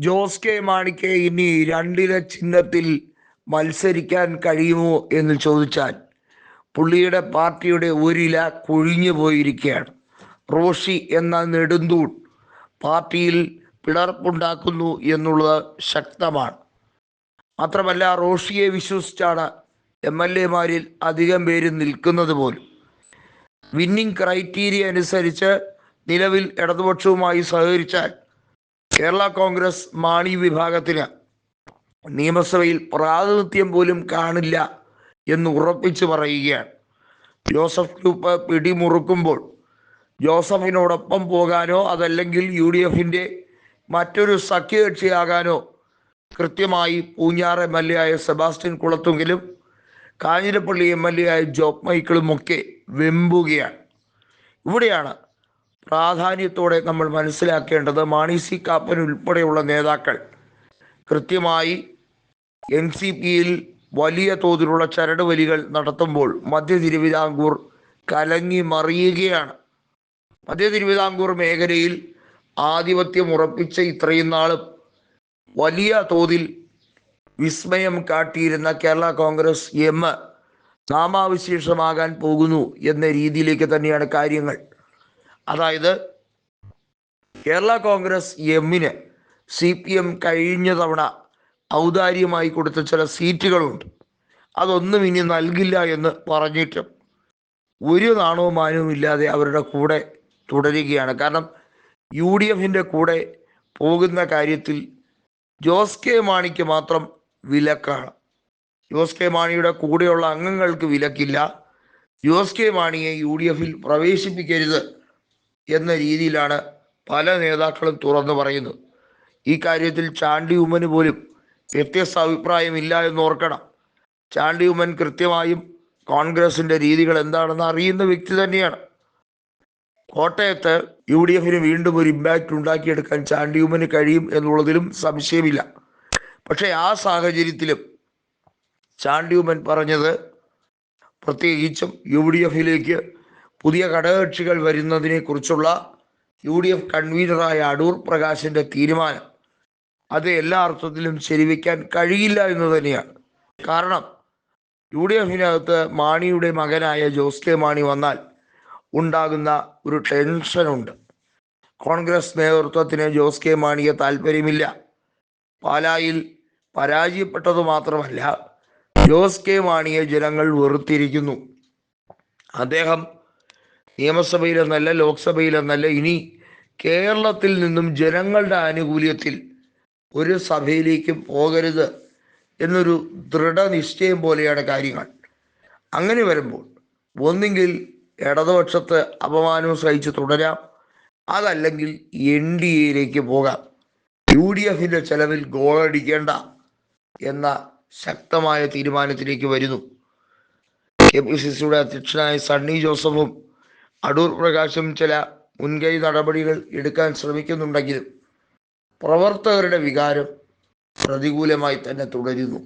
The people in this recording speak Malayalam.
ജോസ് കെ മാണിക്ക് ഇനി രണ്ടില ചിഹ്നത്തിൽ മത്സരിക്കാൻ കഴിയുമോ എന്ന് ചോദിച്ചാൽ പുള്ളിയുടെ പാർട്ടിയുടെ ഒരില കൊഴിഞ്ഞു പോയിരിക്കുകയാണ്. റോഷി എന്ന നെടുന്തൂൺ പാർട്ടിയിൽ പിളർപ്പുണ്ടാക്കുന്നു എന്നുള്ളത് ശക്തമാണ്. മാത്രമല്ല, റോഷിയെ വിശ്വസിച്ചാണ് MLA-മാരിൽ അധികം പേര് നിൽക്കുന്നത് പോലും. വിന്നിംഗ് ക്രൈറ്റീരിയ അനുസരിച്ച് നിലവിൽ ഇടതുപക്ഷവുമായി സഹകരിച്ചാൽ കേരള കോൺഗ്രസ് മാണി വിഭാഗത്തിന് നിയമസഭയിൽ പ്രാതിനിധ്യം പോലും കാണില്ല എന്ന് ഉറപ്പിച്ചു പറയുകയാണ്. ജോസഫ് ഗ്രൂപ്പ് പിടിമുറുക്കുമ്പോൾ ജോസഫിനോടൊപ്പം പോകാനോ അതല്ലെങ്കിൽ UDF-ന്റെ മറ്റൊരു സഖ്യകക്ഷിയാകാനോ കൃത്യമായി പൂഞ്ഞാർ MLA ആയ സെബാസ്റ്റ്യൻ കുളത്തുങ്കിലും കാഞ്ഞിരപ്പള്ളി MLA ആയ ജോബ് മൈക്കിളുമൊക്കെ വെമ്പുകയാണ്. ഇവിടെയാണ് പ്രാധാന്യത്തോടെ നമ്മൾ മനസ്സിലാക്കേണ്ടത്. മാണി സി കാപ്പൻ ഉൾപ്പെടെയുള്ള നേതാക്കൾ കൃത്യമായി NCPയിൽ വലിയ തോതിലുള്ള ചരടുവലികൾ നടത്തുമ്പോൾ മധ്യ തിരുവിതാംകൂർ കലങ്ങി മറിയുകയാണ്. മധ്യ തിരുവിതാംകൂർ മേഖലയിൽ ആധിപത്യം ഉറപ്പിച്ച ഇത്രയും നാളും വലിയ തോതിൽ വിസ്മയം കാട്ടിയിരുന്ന കേരള കോൺഗ്രസ് M നാമാവിശേഷമാകാൻ പോകുന്നു എന്ന രീതിയിലേക്ക് തന്നെയാണ് കാര്യങ്ങൾ. അതായത് കേരള കോൺഗ്രസ് M-ന് CPM കഴിഞ്ഞ തവണ ഔദാര്യമായി കൊടുത്ത ചില സീറ്റുകളുണ്ട്. അതൊന്നും ഇനി നൽകില്ല എന്ന് പറഞ്ഞിട്ടും ഒരു നാണവും മാനവും ഇല്ലാതെ അവരുടെ കൂടെ തുടരുകയാണ്. കാരണം UDF-ന്റെ കൂടെ പോകുന്ന കാര്യത്തിൽ ജോസ് കെ മാണിക്ക് മാത്രം വിലക്കാണ്. ജോസ് കെ മാണിയുടെ കൂടെയുള്ള അംഗങ്ങൾക്ക് വിലക്കില്ല. ജോസ് കെ മാണിയെ UDF-ൽ പ്രവേശിപ്പിക്കരുത് എന്ന രീതിയിലാണ് പല നേതാക്കളും തുറന്നു പറയുന്നത്. ഈ കാര്യത്തിൽ ചാണ്ടി ഉമ്മന് പോലും വ്യത്യസ്ത അഭിപ്രായമില്ല എന്ന് ഓർക്കണം. ചാണ്ടി ഉമ്മൻ കൃത്യമായും കോൺഗ്രസിൻ്റെ രീതികൾ എന്താണെന്ന് അറിയുന്ന വ്യക്തി തന്നെയാണ്. കോട്ടയത്ത് UDF-ന് വീണ്ടും ഒരു ഇമ്പാക്റ്റ് ഉണ്ടാക്കിയെടുക്കാൻ ചാണ്ടി ഉമ്മന് കഴിയും എന്നുള്ളതിലും സംശയമില്ല. പക്ഷേ ആ സാഹചര്യത്തിലും ചാണ്ടി ഉമ്മൻ പറഞ്ഞത്, പ്രത്യേകിച്ചും UDF-ലേക്ക് പുതിയ ഘടകകക്ഷികൾ വരുന്നതിനെക്കുറിച്ചുള്ള UDF കൺവീനറായ അടൂർ പ്രകാശിൻ്റെ തീരുമാനം അത് എല്ലാ അർത്ഥത്തിലും ശരിവെക്കാൻ കഴിയില്ല എന്ന് തന്നെയാണ്. കാരണം UDF-നകത്ത് മാണിയുടെ മകനായ ജോസ് കെ മാണി വന്നാൽ ഉണ്ടാകുന്ന ഒരു ടെൻഷനുണ്ട്. കോൺഗ്രസ് നേതൃത്വത്തിന് ജോസ് കെ മാണിയെ താല്പര്യമില്ല. പാലായിൽ പരാജയപ്പെട്ടത് മാത്രമല്ല, ജോസ് കെ മാണിയെ ജനങ്ങൾ വെറുത്തിരിക്കുന്നു. അദ്ദേഹം നിയമസഭയിലെന്നല്ല ലോക്സഭയിലെന്നല്ല ഇനി കേരളത്തിൽ നിന്നും ജനങ്ങളുടെ ആനുകൂല്യത്തിൽ ഒരു സഭയിലേക്കും പോകരുത് എന്നൊരു ദൃഢനിശ്ചയം പോലെയാണ് കാര്യങ്ങൾ. അങ്ങനെ വരുമ്പോൾ ഒന്നുകിൽ ഇടതുപക്ഷത്ത് അപമാനവും സഹിച്ച് തുടരാം, അതല്ലെങ്കിൽ NDA-യിലേക്ക് പോകാം. UDF-ന്റെ ചെലവിൽ ഗോളടിക്കേണ്ട എന്ന ശക്തമായ തീരുമാനത്തിലേക്ക് വരുന്നു. KPCC-യുടെ അധ്യക്ഷനായ സണ്ണി ജോസഫും അടൂർ പ്രകാശും ചില മുൻകൈ നടപടികൾ എടുക്കാൻ ശ്രമിക്കുന്നുണ്ടെങ്കിലും പ്രവർത്തകരുടെ വികാരം പ്രതികൂലമായി തന്നെ തുടരുന്നു.